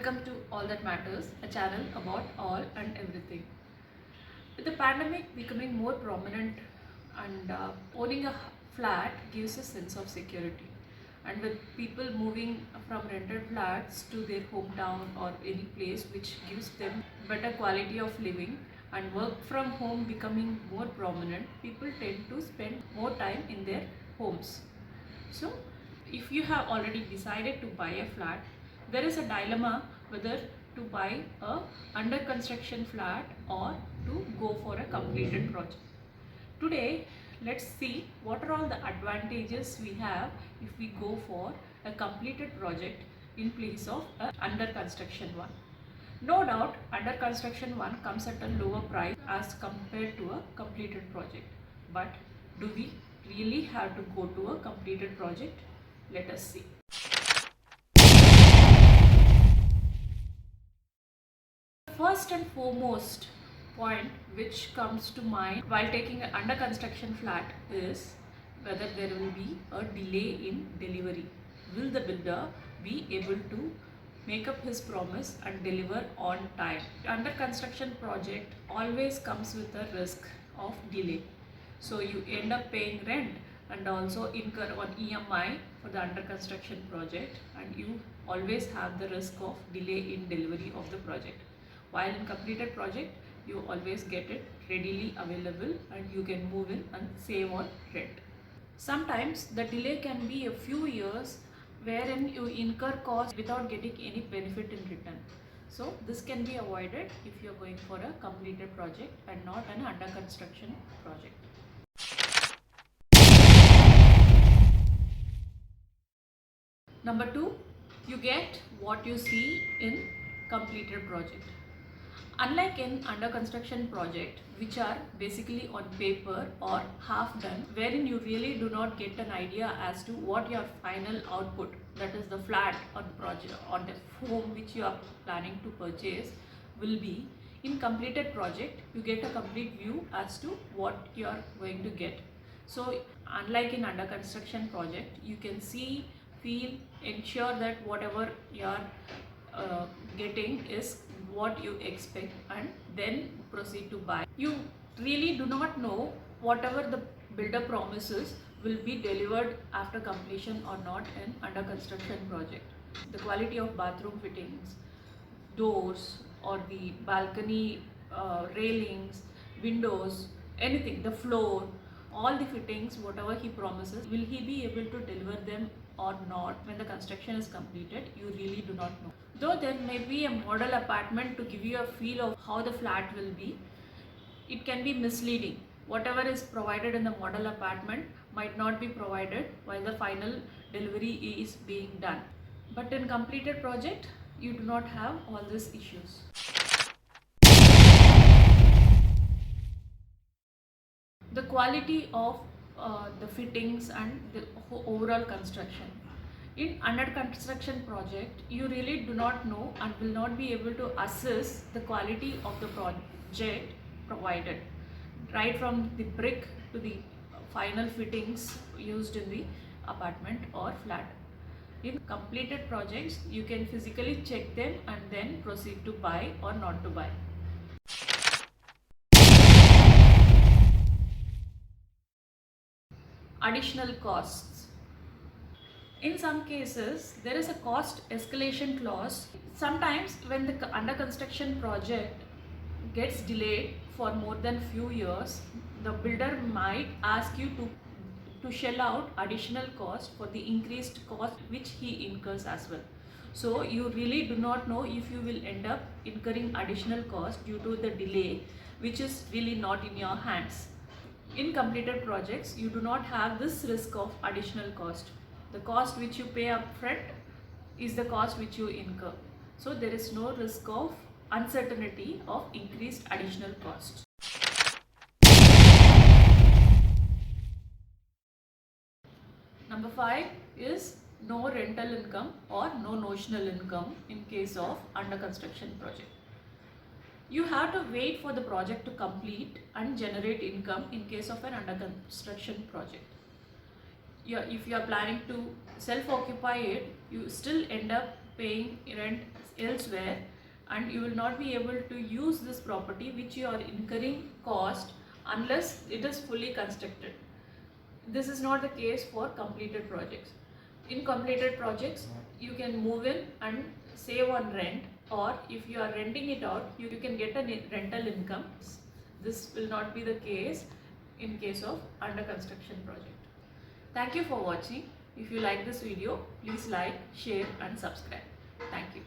welcome to All That Matters, a channel about all and everything. With the pandemic becoming more prominent and owning a flat gives a sense of security. And with people moving from rented flats to their hometown or any place which gives them better quality of living and work from home becoming more prominent, people tend to spend more time in their homes. So, if you have already decided to buy a flat, there is a dilemma whether to buy a under construction flat or to go for a completed project. Today, let's see what are all the advantages we have if we go for a completed project in place of a under construction one. No doubt, under construction one comes at a lower price as compared to a completed project. But do we really have to go to a completed project? Let us see. First and foremost point which comes to mind while taking an under construction flat is whether there will be a delay in delivery. Will the builder be able to make up his promise and deliver on time? Under construction project always comes with a risk of delay. So you end up paying rent and also incur on EMI for the under construction project, and you always have the risk of delay in delivery of the project. While in completed project, you always get it readily available and you can move in and save on rent. Sometimes the delay can be a few years wherein you incur costs without getting any benefit in return. So this can be avoided if you are going for a completed project and not an under construction project. Number two, you get what you see in completed project. Unlike in under construction project, which are basically on paper or half done, wherein you really do not get an idea as to what your final output, that is the flat or the project or the home which you are planning to purchase, will be. In completed project, you get a complete view as to what you are going to get. So unlike in under construction project, you can see, feel, ensure that whatever you are getting is what you expect and then proceed to buy. You really do not know whatever the builder promises will be delivered after completion or not in under construction project. The quality of bathroom fittings, doors or the balcony railings, windows, anything, the floor, all the fittings, whatever he promises, will he be able to deliver them or not when the construction is completed? You really do not know. Though there may be a model apartment to give you a feel of how the flat will be, it can be misleading. Whatever is provided in the model apartment might not be provided while the final delivery is being done. But in completed project, you do not have all these issues. The quality of the fittings and the overall construction. In under construction project, you really do not know and will not be able to assess the quality of the project provided, right from the brick to the final fittings used in the apartment or flat. In completed projects, you can physically check them and then proceed to buy or not to buy. Additional costs. In some cases, there is a cost escalation clause. Sometimes when the under construction project gets delayed for more than few years, the builder might ask you to shell out additional cost for the increased cost which he incurs as well. So you really do not know if you will end up incurring additional cost due to the delay, which is really not in your hands. In completed projects, you do not have this risk of additional cost. The cost which you pay upfront is the cost which you incur. So there is no risk of uncertainty of increased additional cost. Number 5 is no rental income or no notional income in case of under construction project. You have to wait for the project to complete and generate income in case of an under construction project. If you are planning to self-occupy it, you still end up paying rent elsewhere, and you will not be able to use this property which you are incurring cost unless it is fully constructed. This is not the case for completed projects. In completed projects, you can move in and save on rent, or if you are renting it out, you can get a rental income. This will not be the case in case of under construction project. Thank you for watching. If you like this video, please like, share and subscribe. Thank you.